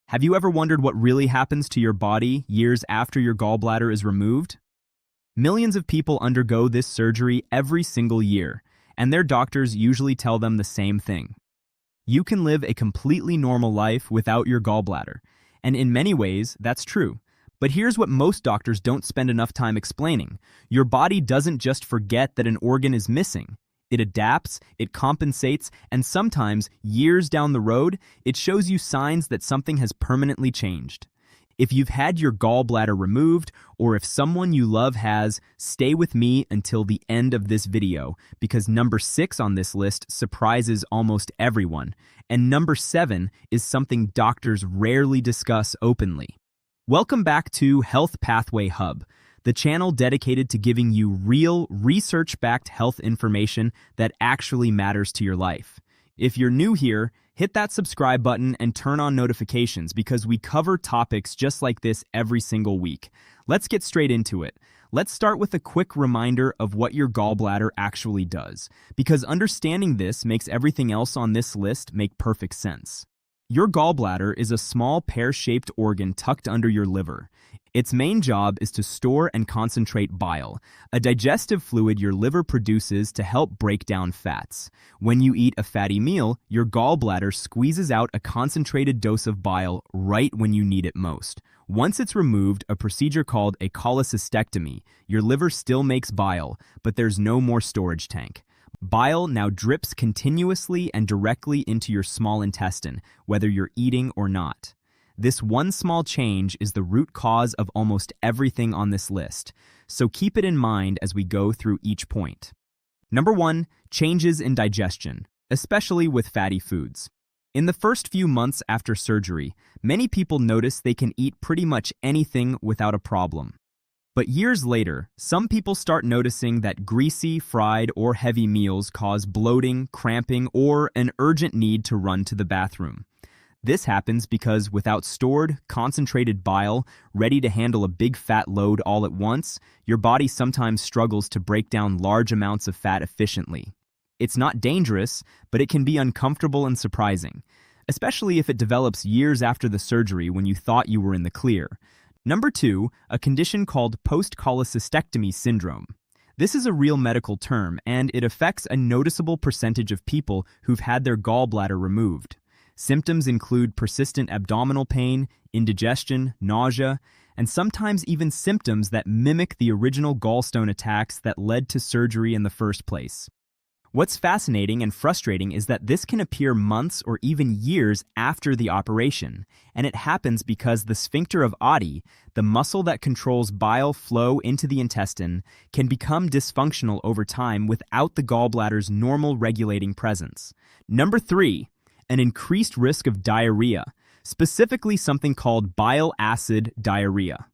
Have you ever wondered what really happens to your body years after your gallbladder is removed? Millions of people undergo this surgery every single year, and their doctors usually tell them the same thing. You can live a completely normal life without your gallbladder, and in many ways, that's true. But here's what most doctors don't spend enough time explaining. Your body doesn't just forget that an organ is missing. It adapts, it compensates, and sometimes, years down the road, it shows you signs that something has permanently changed. If you've had your gallbladder removed, or if someone you love has, stay with me until the end of this video, because number 6 on this list surprises almost everyone, and number 7 is something doctors rarely discuss openly. Welcome back to Health Pathway Hub, the channel dedicated to giving you real, research-backed health information that actually matters to your life. If you're new here, hit that subscribe button and turn on notifications because we cover topics just like this every single week. Let's get straight into it. Let's start with a quick reminder of what your gallbladder actually does, because understanding this makes everything else on this list make perfect sense. Your gallbladder is a small pear-shaped organ tucked under your liver. Its main job is to store and concentrate bile, a digestive fluid your liver produces to help break down fats. When you eat a fatty meal, your gallbladder squeezes out a concentrated dose of bile right when you need it most. Once it's removed, a procedure called a cholecystectomy, your liver still makes bile, but there's no more storage tank. Bile now drips continuously and directly into your small intestine, whether you're eating or not. This one small change is the root cause of almost everything on this list, so keep it in mind as we go through each point. Number 1, changes in digestion, especially with fatty foods. In the first few months after surgery, many people notice they can eat pretty much anything without a problem. But years later, some people start noticing that greasy, fried, or heavy meals cause bloating, cramping, or an urgent need to run to the bathroom. This happens because without stored, concentrated bile, ready to handle a big fat load all at once, your body sometimes struggles to break down large amounts of fat efficiently. It's not dangerous, but it can be uncomfortable and surprising, especially if it develops years after the surgery when you thought you were in the clear. Number 2, a condition called post-cholecystectomy syndrome. This is a real medical term, and it affects a noticeable percentage of people who've had their gallbladder removed. Symptoms include persistent abdominal pain, indigestion, nausea, and sometimes even symptoms that mimic the original gallstone attacks that led to surgery in the first place. What's fascinating and frustrating is that this can appear months or even years after the operation, and it happens because the sphincter of Oddi, the muscle that controls bile flow into the intestine, can become dysfunctional over time without the gallbladder's normal regulating presence. Number 3, an increased risk of diarrhea, specifically something called bile acid diarrhea.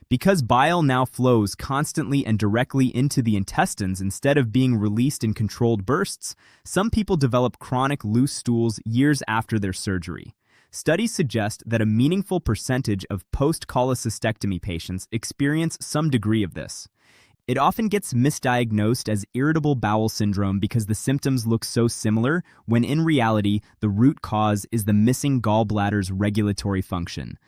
Because bile now flows constantly and directly into the intestines instead of being released in controlled bursts, some people develop chronic loose stools years after their surgery. Studies suggest that a meaningful percentage of post-cholecystectomy patients experience some degree of this. It often gets misdiagnosed as irritable bowel syndrome because the symptoms look so similar, when in reality, the root cause is the missing gallbladder's regulatory function.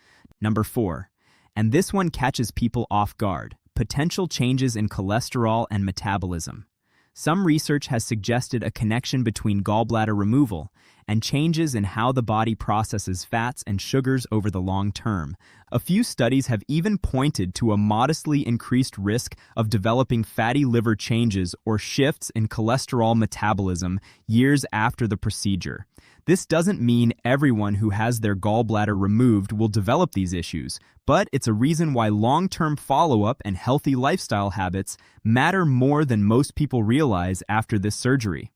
Number 4, and this one catches people off guard, potential changes in cholesterol and metabolism. Some research has suggested a connection between gallbladder removal and changes in how the body processes fats and sugars over the long term. A few studies have even pointed to a modestly increased risk of developing fatty liver changes or shifts in cholesterol metabolism years after the procedure. This doesn't mean everyone who has their gallbladder removed will develop these issues, but it's a reason why long-term follow-up and healthy lifestyle habits matter more than most people realize after this surgery.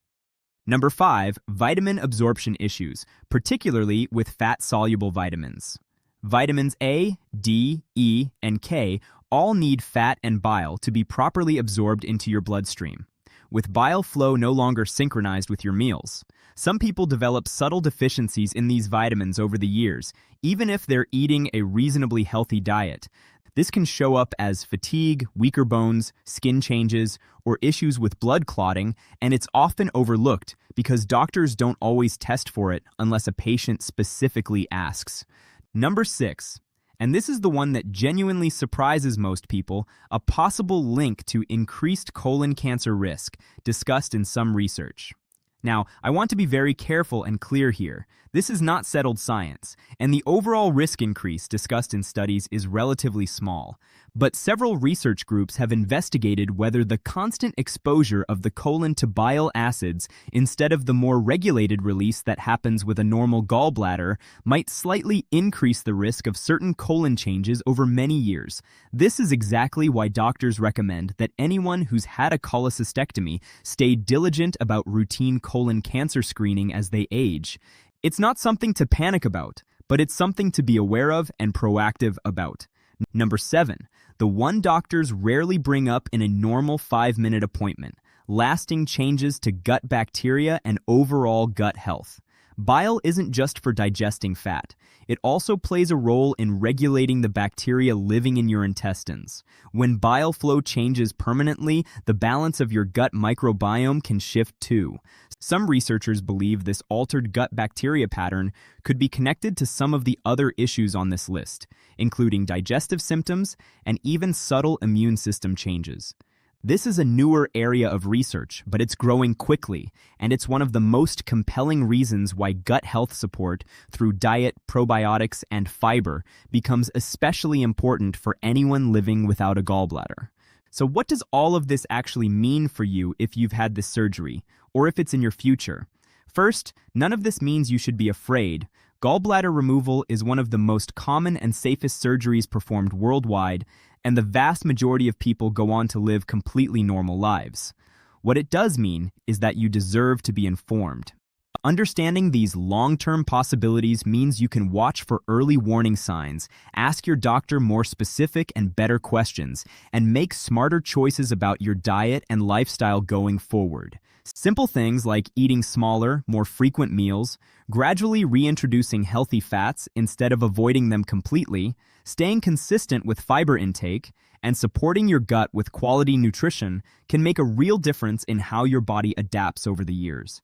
Number 5, vitamin absorption issues, particularly with fat-soluble vitamins. Vitamins A, D, E, and K all need fat and bile to be properly absorbed into your bloodstream. With bile flow no longer synchronized with your meals, some people develop subtle deficiencies in these vitamins over the years, even if they're eating a reasonably healthy diet. This can show up as fatigue, weaker bones, skin changes, or issues with blood clotting, and it's often overlooked because doctors don't always test for it unless a patient specifically asks. Number 6, and this is the one that genuinely surprises most people, a possible link to increased colon cancer risk, discussed in some research. Now, I want to be very careful and clear here. This is not settled science, and the overall risk increase discussed in studies is relatively small. But several research groups have investigated whether the constant exposure of the colon to bile acids instead of the more regulated release that happens with a normal gallbladder might slightly increase the risk of certain colon changes over many years. This is exactly why doctors recommend that anyone who's had a cholecystectomy stay diligent about routine colon cancer screening as they age. It's not something to panic about, but it's something to be aware of and proactive about. Number 7, the one doctors rarely bring up in a normal 5-minute appointment: lasting changes to gut bacteria and overall gut health. Bile isn't just for digesting fat. It also plays a role in regulating the bacteria living in your intestines. When bile flow changes permanently, the balance of your gut microbiome can shift too. Some researchers believe this altered gut bacteria pattern could be connected to some of the other issues on this list, including digestive symptoms and even subtle immune system changes. This is a newer area of research, but it's growing quickly, and it's one of the most compelling reasons why gut health support through diet, probiotics, and fiber becomes especially important for anyone living without a gallbladder. So what does all of this actually mean for you if you've had this surgery, or if it's in your future? First, none of this means you should be afraid. Gallbladder removal is one of the most common and safest surgeries performed worldwide, and the vast majority of people go on to live completely normal lives. What it does mean is that you deserve to be informed. Understanding these long-term possibilities means you can watch for early warning signs, ask your doctor more specific and better questions, and make smarter choices about your diet and lifestyle going forward. Simple things like eating smaller, more frequent meals, gradually reintroducing healthy fats instead of avoiding them completely, staying consistent with fiber intake, and supporting your gut with quality nutrition can make a real difference in how your body adapts over the years.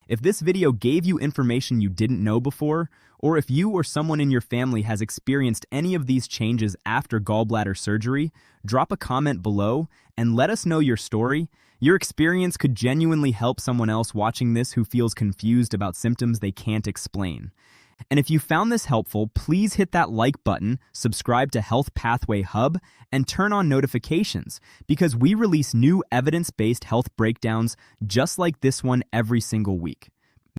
If this video gave you information you didn't know before, or if you or someone in your family has experienced any of these changes after gallbladder surgery, drop a comment below and let us know your story. Your experience could genuinely help someone else watching this who feels confused about symptoms they can't explain. And if you found this helpful, please hit that like button, subscribe to Health Pathway Hub, and turn on notifications, because we release new evidence-based health breakdowns just like this one every single week.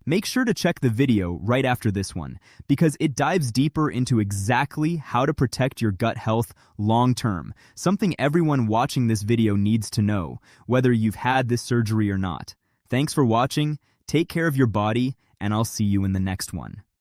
Make sure to check the video right after this one, because it dives deeper into exactly how to protect your gut health long-term, something everyone watching this video needs to know, whether you've had this surgery or not. Thanks for watching, take care of your body, and I'll see you in the next one.